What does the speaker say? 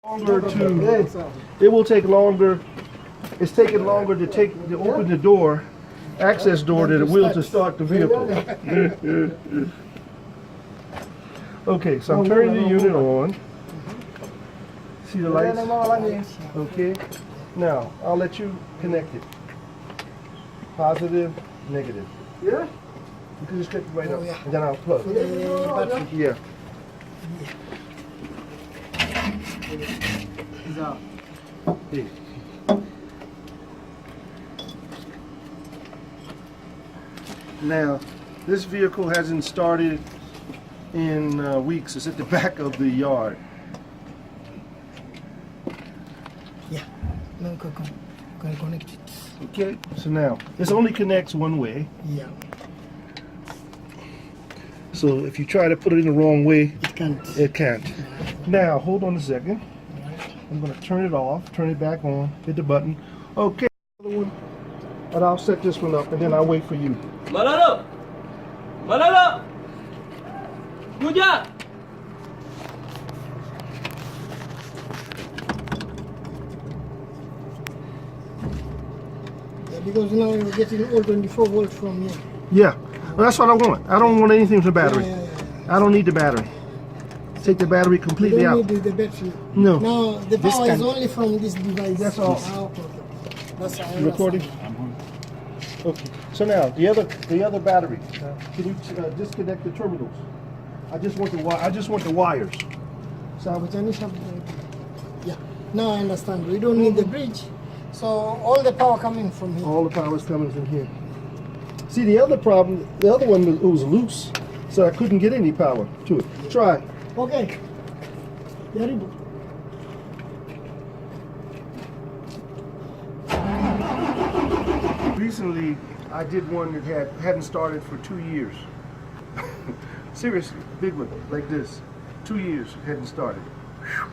Longer to, it will take longer. It's taking longer to open the door, access door, than it will to start the vehicle. Okay, so I'm turning the unit on. See the lights? Okay. Now I'll let you connect it. Positive, negative. Yeah. You can just click it right up, and then I'll plug. Yeah. Okay. Now, this vehicle hasn't started in weeks. It's at the back of the yard. Yeah, no, can connect it. Okay, so now, this only connects one way. Yeah. So if you try to put it in the wrong way, It can't. it can't. Now, hold on a second. I'm going to turn it off, turn it back on, hit the button. Okay, another one. And I'll set this one up, and then I'll wait for you. Malalo! Malalo! Kuya! Yeah, because now you're getting all 24 volts from here. Yeah, well, that's what I want. I don't want anything with the battery. Yeah. I don't need the battery. Take the battery You completely don't out. need the battery. No. Now the This power is can- only from this device. That's all. Ah, okay. That's I You recording? Okay. So now the other battery. Can you disconnect the terminals? I just want the wires. So Yeah. Now I understand. We don't need the bridge. So all the power coming from here. all the power is coming from here. See, the other problem, the other one was loose, so I couldn't get any power to it. Try. Okay. Jaribu. Recently, I did one that hadn't started for 2 years. Seriously, big one like this. 2 years hadn't started. Whew.